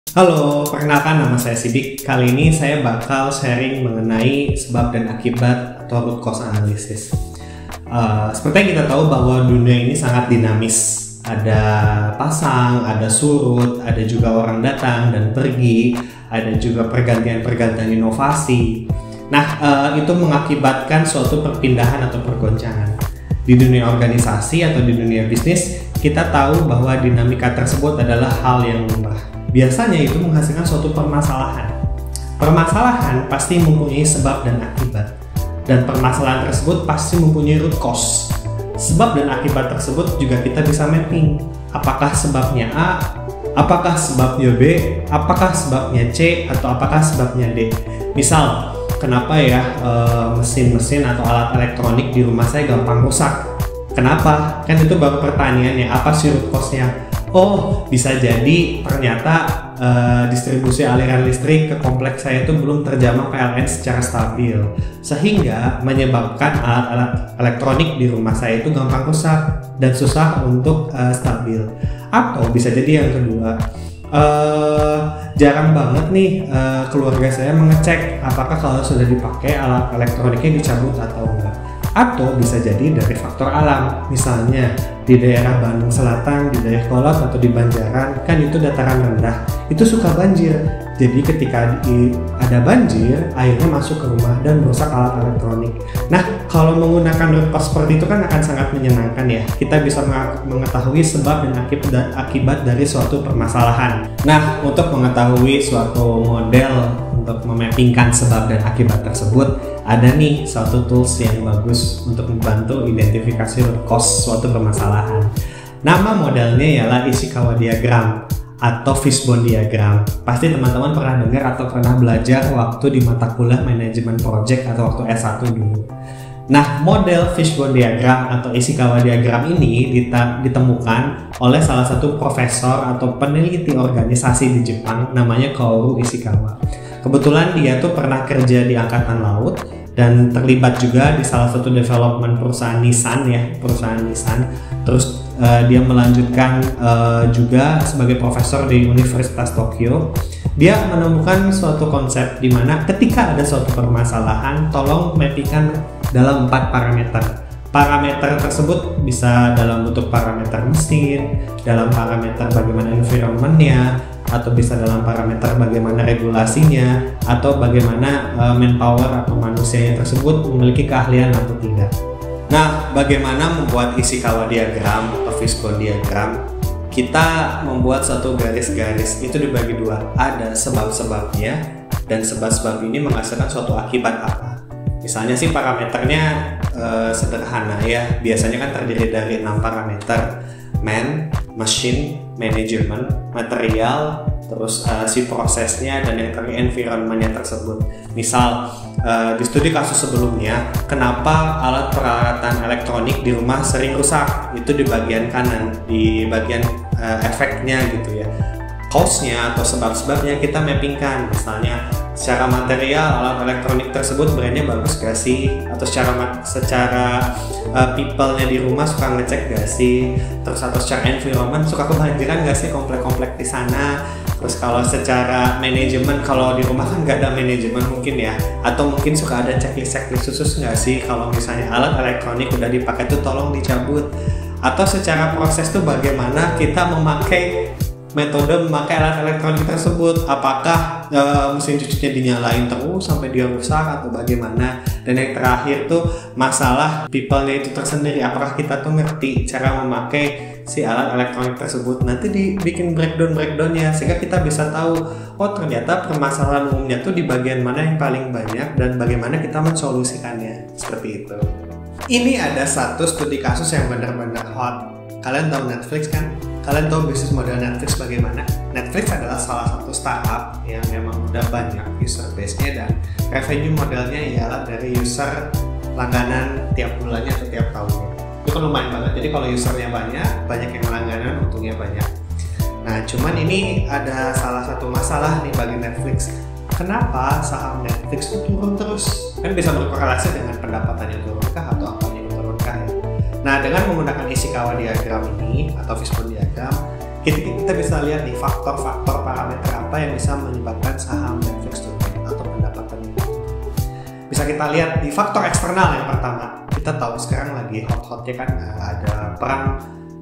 Halo, perkenalkan nama saya Sidik. Kali ini saya bakal sharing mengenai sebab dan akibat atau root cause analysis. Seperti yang kita tahu bahwa dunia ini sangat dinamis. Ada pasang, ada surut, ada juga orang datang dan pergi, ada juga pergantian-pergantian inovasi. Nah, itu mengakibatkan suatu perpindahan atau pergoncangan. Di dunia organisasi atau di dunia bisnis, kita tahu bahwa dinamika tersebut adalah hal yang lumrah. Biasanya itu menghasilkan suatu permasalahan. Permasalahan pasti mempunyai sebab dan akibat. Dan permasalahan tersebut pasti mempunyai root cause. Sebab dan akibat tersebut juga kita bisa mapping. Apakah sebabnya A, apakah sebabnya B, apakah sebabnya C, atau apakah sebabnya D. Misal, kenapa ya mesin-mesin atau alat elektronik di rumah saya gampang rusak? Kenapa? Kan itu baru pertanyaannya, apa sih root cause-nya? Oh, bisa jadi ternyata distribusi aliran listrik ke kompleks saya itu belum terjamah PLN secara stabil, sehingga menyebabkan alat-alat elektronik di rumah saya itu gampang rusak dan susah untuk stabil. Atau bisa jadi yang kedua, jarang banget nih keluarga saya mengecek apakah kalau sudah dipakai alat elektroniknya dicabut atau enggak. Atau bisa jadi dari faktor alam, misalnya di daerah Bandung Selatan, di daerah Kolot atau di Banjaran, kan itu dataran rendah, itu suka banjir. Jadi ketika ada banjir, airnya masuk ke rumah dan merusak alat elektronik. Nah, kalau menggunakan root cause seperti itu kan akan sangat menyenangkan ya. Kita bisa mengetahui sebab dan akibat dari suatu permasalahan. Nah, untuk mengetahui suatu model untuk memappingkan sebab dan akibat tersebut, ada nih suatu tools yang bagus untuk membantu identifikasi root cause suatu permasalahan. Nama modelnya ialah Ishikawa Diagram atau Fishbone Diagram. Pasti teman-teman pernah dengar atau pernah belajar waktu di mata kuliah manajemen project atau waktu S1 dulu. Nah, model Fishbone Diagram atau Ishikawa Diagram ini ditemukan oleh salah satu profesor atau peneliti organisasi di Jepang namanya Kaoru Ishikawa. Kebetulan dia tuh pernah kerja di Angkatan Laut dan terlibat juga di salah satu development perusahaan Nissan ya, perusahaan Nissan. Terus dia melanjutkan juga sebagai profesor di Universitas Tokyo. Dia menemukan suatu konsep di mana ketika ada suatu permasalahan, tolong mappingkan dalam 4 parameter. Parameter tersebut bisa dalam bentuk parameter mesin, dalam parameter bagaimana environment-nya, atau bisa dalam parameter bagaimana regulasinya, atau bagaimana manpower atau manusianya tersebut memiliki keahlian atau tidak. Nah, bagaimana membuat Ishikawa Diagram atau Fishbone Diagram? Kita membuat satu garis-garis, itu dibagi dua. Ada sebab-sebabnya, dan sebab-sebab ini menghasilkan suatu akibat apa. Misalnya sih parameternya sederhana ya, biasanya kan terdiri dari 6 parameter: man, machine, management, material, terus si prosesnya, dan yang terakhir environment-nya tersebut. Misal di studi kasus sebelumnya, kenapa alat peralatan elektronik di rumah sering rusak? Itu di bagian kanan, di bagian efeknya gitu ya. Cause-nya atau sebab-sebabnya kita mappingkan. Misalnya secara material alat elektronik tersebut brandnya bagus gak sih? Atau secara people-nya di rumah suka ngecek gak sih? Terus atau secara environment suka kebanjiran gak sih komplek-komplek di sana? Terus kalau secara manajemen, kalau di rumah kan nggak ada manajemen mungkin ya, atau mungkin suka ada checklist khusus nggak sih kalau misalnya alat elektronik udah dipakai tuh tolong dicabut. Atau secara proses tuh bagaimana kita memakai metode memakai alat elektronik tersebut, apakah mesin cucinya dinyalain terus sampai dia rusak atau bagaimana. Dan yang terakhir tuh masalah people-nya itu tersendiri, apakah kita tuh ngerti cara memakai si alat elektronik tersebut. Nanti dibikin breakdown-nya sehingga kita bisa tahu, oh ternyata permasalahan umumnya tuh di bagian mana yang paling banyak dan bagaimana kita mensolusikannya. Seperti itu. Ini ada satu studi kasus yang benar-benar hot. Kalian tahu Netflix kan? Kalian tahu bisnis model Netflix bagaimana? Netflix adalah salah satu startup yang memang udah banyak user base-nya dan revenue modelnya ialah dari user langganan tiap bulannya atau tiap tahunnya. Itu kan lumayan banget. Jadi kalau usernya banyak yang langganan, untungnya banyak. Nah, cuman ini ada salah satu masalah nih bagi Netflix. Kenapa saham Netflix itu turun terus? Kan bisa berkorelasi dengan pendapatannya turunkah atau apanya yang turunkah ya? Nah, dengan menggunakan Ishikawa Diagram ini atau Fishbone Diagram, kita bisa lihat nih faktor-faktor parameter apa yang bisa menyebabkan saham Netflix turun atau pendapatannya. Bisa kita lihat di faktor eksternal. Yang pertama, kita tahu sekarang lagi hot-hotnya kan ada perang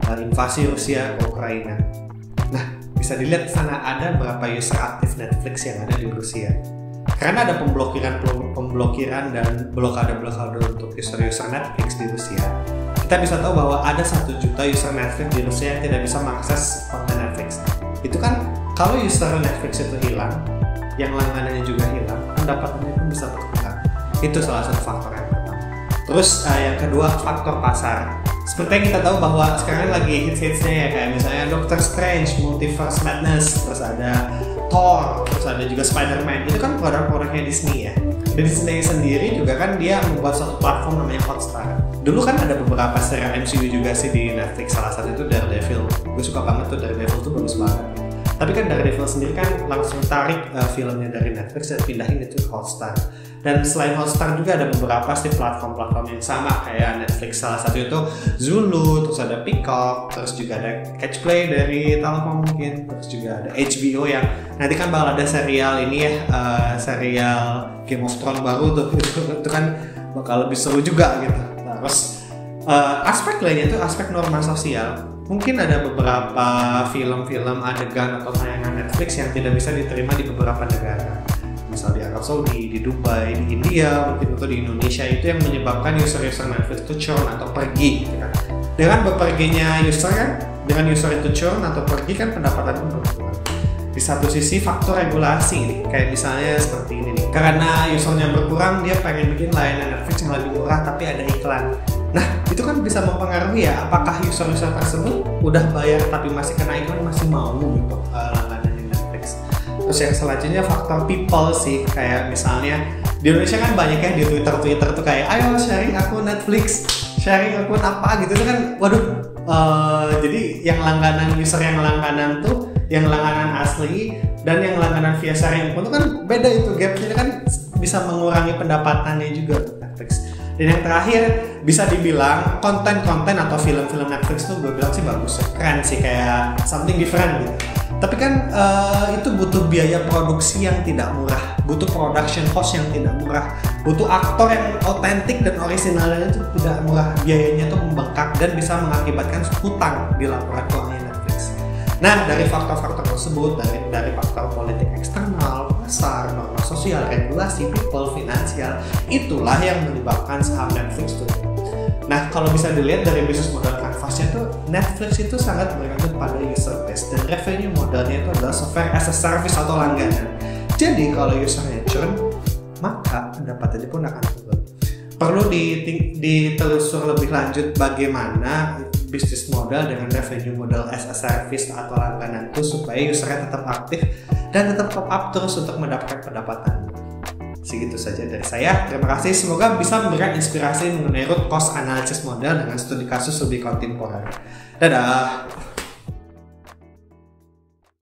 invasi Rusia ke Ukraina. Nah, bisa dilihat di sana ada berapa user aktif Netflix yang ada di Rusia. Karena ada pemblokiran dan blokade untuk user Netflix di Rusia. Kita bisa tahu bahwa ada 1 juta user Netflix di Rusia yang tidak bisa mengakses konten Netflix. Itu kan kalau user Netflix itu hilang, yang langganannya juga hilang, pendapatannya pun bisa berkurang. Itu salah satu faktor yang pertama. Terus yang kedua, faktor pasar. Seperti yang kita tahu bahwa sekarang lagi hits-hitsnya ya, kayak misalnya Doctor Strange, Multiverse Madness, terus ada Thor, terus ada juga Spider-Man. Itu kan produk-produknya Disney ya. Dan Disney sendiri juga kan dia membuat suatu platform namanya Hotstar. Dulu kan ada beberapa serial MCU juga sih di Netflix, salah satu itu Daredevil. Gue suka banget tuh, Daredevil tuh bagus banget. Tapi kan Daredevil sendiri kan langsung tarik filmnya dari Netflix dan pindahin itu ke Hotstar. Dan selain Hotstar juga ada beberapa sih platform-platform yang sama kayak Netflix, salah satu itu Zulu, terus ada Peacock, terus juga ada Catchplay dari Telkom mungkin, terus juga ada HBO yang nanti kan bakal ada serial ini ya, serial Game of Thrones baru tuh, itu kan bakal lebih seru juga gitu. Nah, terus aspek lainnya itu aspek norma sosial. Mungkin ada beberapa film-film adegan atau tayangan Netflix yang tidak bisa diterima di beberapa negara. Misal di Arab Saudi, di Dubai, di India, mungkin atau di Indonesia, itu yang menyebabkan user-user Netflix itu churn atau pergi gitu kan. Dengan beperginya user kan, dengan user itu churn atau pergi kan pendapatan pun berkurang. Di satu sisi faktor regulasi nih, kayak misalnya seperti ini nih. Karena usernya berkurang, dia pengen bikin layanan Netflix yang lebih murah tapi ada iklan. Nah, itu kan bisa mempengaruhi ya, apakah user-user tersebut udah bayar tapi masih kena iklan, masih mau gitu langganan Netflix. Terus yang selanjutnya faktor people sih, kayak misalnya di Indonesia kan banyak ya di Twitter tuh kayak ayo sharing akun Netflix, sharing akun apa gitu kan, waduh. Jadi yang langganan user yang langganan tuh, yang langganan asli dan yang langganan via sharing akun itu kan beda, itu gapnya kan bisa mengurangi pendapatannya juga Netflix. Dan yang terakhir bisa dibilang konten-konten atau film-film Netflix tuh gue bilang sih bagus, keren sih, kayak something different gitu. Tapi kan itu butuh biaya produksi yang tidak murah, butuh production cost yang tidak murah, butuh aktor yang otentik dan orisinalnya itu tidak murah, biayanya tuh membengkak dan bisa mengakibatkan hutang di laporan keuangan Netflix. Nah, dari faktor-faktor tersebut, dari faktor politik eksternal, pasar, norma sosial, regulasi, people, finansial, itulah yang menyebabkan saham Netflix turun. Nah, kalau bisa dilihat dari bisnis model kanvasnya tuh, Netflix itu sangat bergantung pada user base dan revenue modelnya itu adalah software as a service atau langganan. Jadi kalau usernya churn, maka pendapatannya pun akan turun. Perlu ditelusur lebih lanjut bagaimana bisnis model dengan revenue model as a service atau langganan itu supaya usernya tetap aktif dan tetap top up terus untuk mendapatkan pendapatan. Segitu saja dari saya. Terima kasih. Semoga bisa memberikan inspirasi mengenai root cause analysis model dengan studi kasus lebih kontemporer. Dadah.